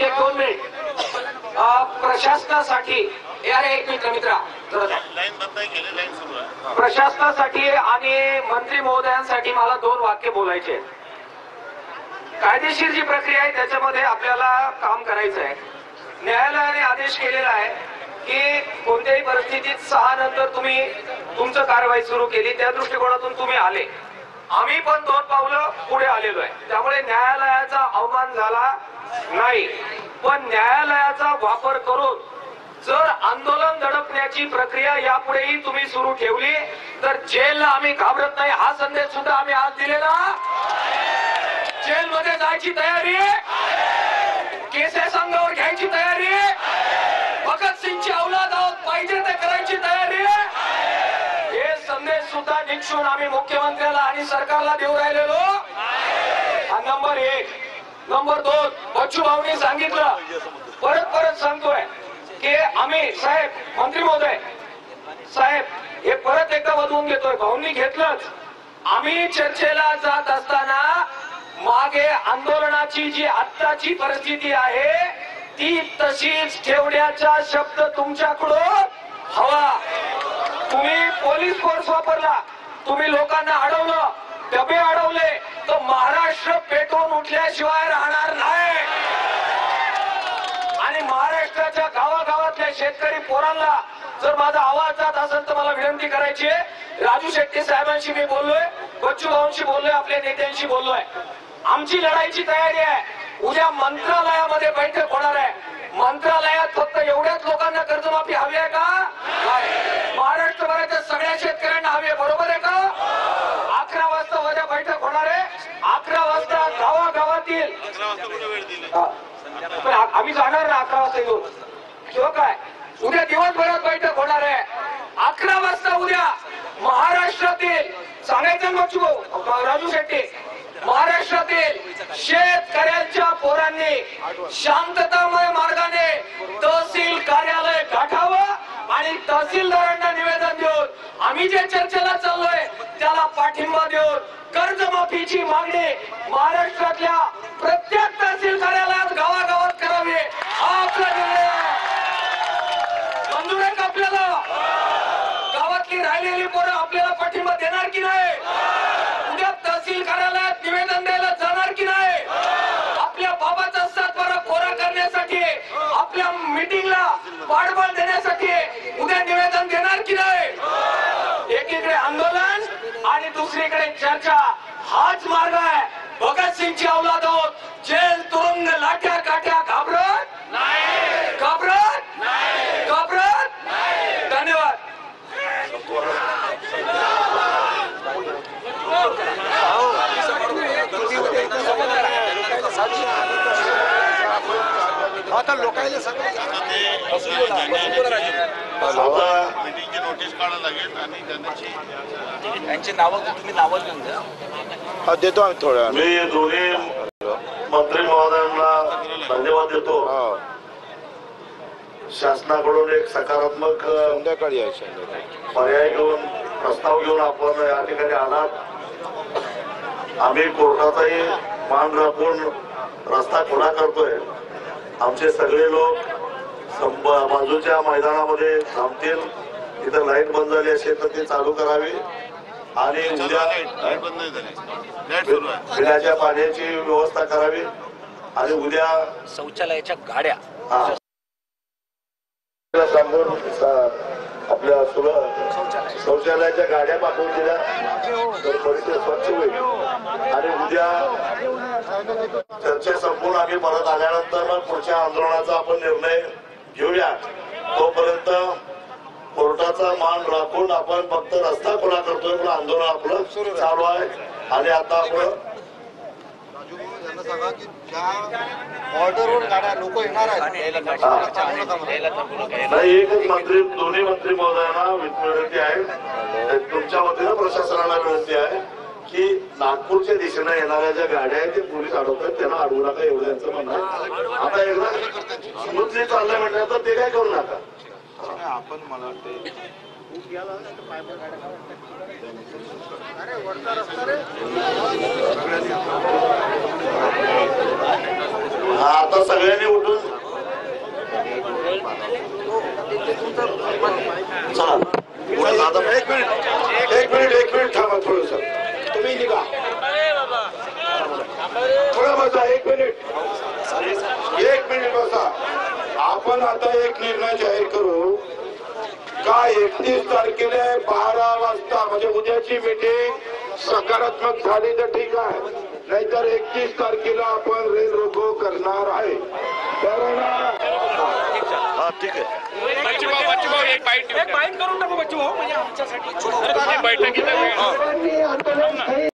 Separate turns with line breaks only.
एक 2 मिनिट प्रशासनासाठी अरे एक मित्रा प्रशासनासाठी आणि मंत्री महोदयांसाठी मला 2 वाक्य बोलायचे. कायदेशीर जी प्रक्रिया आहे त्याच्यामध्ये आपल्याला काम करायचं आहे. न्यायालयाने आदेश केलेला आहे की कोणत्याही परिस्थितीत 6 नंतर तुम्ही तुमचं कारवाई सुरू केली. त्या दृष्टिकोनातून तुम्ही आले. आम्ही पण 2 पावलं पुढे आलेलो आहे. त्यामुळे न्यायालयाचा अवमान झाला नाही. पण न्यायालयाचा वापर करून जर आंदोलन दडपण्याची प्रक्रिया यापुढेही तुम्ही सुरू ठेवली तर जेलला आम्ही घाबरत नाही हा संदेश सुद्धा आम्ही आज दिलेला. जेलमध्ये जायची तयारी, केसेस अंगावर घ्यायची तयारी, भगतसिंगची औलाद आहोत पाहिजे ते करायची तयारी, हे संदेश सुद्धा निक्षून आम्ही मुख्यमंत्र्याला आणि सरकारला देऊ राहिलेलो. हा नंबर 1. नंबर 2, बच्चू भाऊनी सांगितलं, परत सांगतोय की आम्ही साहेब, मंत्री महोदय साहेब, हे परत एकदा वाढवून घेतोय. भाऊंनी घेतलंच. आम्ही चर्चेला जात असताना मागे आंदोलनाची जी आत्ताची परिस्थिती आहे ती तशीच ठेवण्याचा शब्द तुमच्याकडून हवा. तुम्ही पोलीस फोर्स वापरला, तुम्ही लोकांना अडवलं, डबे अडवले, तर महाराष्ट्र पेटवून उठल्याशिवाय राहणार नाही. आणि महाराष्ट्राच्या गावागावातल्या शेतकरी पोरांना जर माझा आवाज जात असेल तर मला विनंती करायची आहे. राजू शेट्टी साहेबांशी मी बोललोय, बच्चू भाऊंशी बोललोय, आपल्या नेत्यांशी बोललोय. आमची लढाईची तयारी आहे. उद्या मंत्रालयामध्ये बैठक होणार आहे. मंत्रालयात फक्त एवढ्याच लोकांना कर्जमाफी हवी आहे का? नाही, महाराष्ट्रभराच्या सगळ्या शेतकऱ्यांना हवी आहे. बरोबर आहे का? 11 वाजता उद्या बैठक होणार आहे. 11 वाजता गावागावातील आम्ही जाणार ना 11 वाजता येऊन किंवा काय उद्या दिवसभरात बैठक होणार आहे. 11 वाजता उद्या महाराष्ट्रातील सांगायचं मग राजू शेट्टी, महाराष्ट्रातील शेतकऱ्यांच्या पोरांनी शांततामय मार्गाने तहसील कार्यालय गाठावं आणि तहसीलदारांना निवेदन देऊन आम्ही जे चर्चेला चाललोय त्याला पाठिंबा देऊन कर्जमाफीची मागणी महाराष्ट्रातल्या प्रत्येक तहसील कार्यालयात गावागावात करावी हा आपला निर्णय आहे. मंजूर आहे का आपल्याला? गावातली राहिलेली पोरं आपल्याला पाठिंबा देणार की नाही? उद्या तहसील कार्यालयात निवेदन द्यायला जाणार की नाही? आपल्या बाबाचा 7-12 कोरा करण्यासाठी, आपल्या मीटिंगला पाठबळ देण्यासाठी उद्या निवेदन देणार की नाही? एकीकडे आंदोलन आणि दुसरीकडे चर्चा, हाच मार्ग आहे. भगतसिंगची औलाद आहोत. जेल, तुरुंग, लाठ्या काठ्या घाबरत नाही, घाबरत नाही, घाबरत नाही. धन्यवाद.
आता लोकांना नोटीस काढायला लागेल आणि त्यांची नावं तुम्ही नावं घेऊन द्या.
देतो आम्ही थोड्या.
मी दोन्ही मंत्री महोदयांना धन्यवाद देतो. शासनाकडून एक सकारात्मक
संध्याकाळी
पर्याय घेऊन प्रस्ताव घेऊन आपण या ठिकाणी आलात. आम्ही कोर्टाचाही मान राखून रस्ता खुला करतोय. आमचे सगळे लोक बाजूच्या मैदानामध्ये थांबतील. इथं लाईट बंद झाली असेल तर ती चालू करावी आणि उद्या पिण्याच्या पाण्याची व्यवस्था करावी आणि उद्या
शौचालयाच्या गाड्या
सांगून आपल्या शौचालयाच्या गाड्या पाठवून दिल्या तर परिसर स्वच्छ होईल. आणि उद्या चर्चा संपून आम्ही परत आल्यानंतर मग पुढच्या आंदोलनाचा आपण निर्णय घेऊया. तोपर्यंत कोर्टाचा मान राखून आपण फक्त रस्ता खुला करतोय पण आंदोलन आपलं चालू आहे. आणि आता आपण
ऑर्डरवर गाड्या लोक येणार आहेत.
एकच मंत्री, दोन्ही मंत्री महोदयांना विनंती आहे, तुमच्या वतीनं प्रशासनाला विनंती आहे की नागपूरच्या दिशेने येणाऱ्या ज्या गाड्या आहेत ते पोलीस अडवतात त्यांना अडवू नका एवढं त्यांचं म्हणणं आहे. आता एकदा स्मूथली चाललंय म्हटलं तर ते काय करू नका.
आपण मला वाटते
हा, आता सगळ्यांनी उठून चला.
एक मिनिट थांबा थोडस. तुम्ही निघा थोडं बसा. एक मिनिट बसा. आपण आता एक निर्णय जाहीर करू का 31 तारखेला 12 वाजता म्हणजे उद्याची मीटिंग सकारात्मक झाली तर ठीक आहे, नाहीतर 31 तारखेला आपण रेल रोको करणार आहे.
हा ठीक आहे.
एक बाईट करून टाकू बच्चू भाऊ म्हणजे आमच्यासाठी
बैठकीला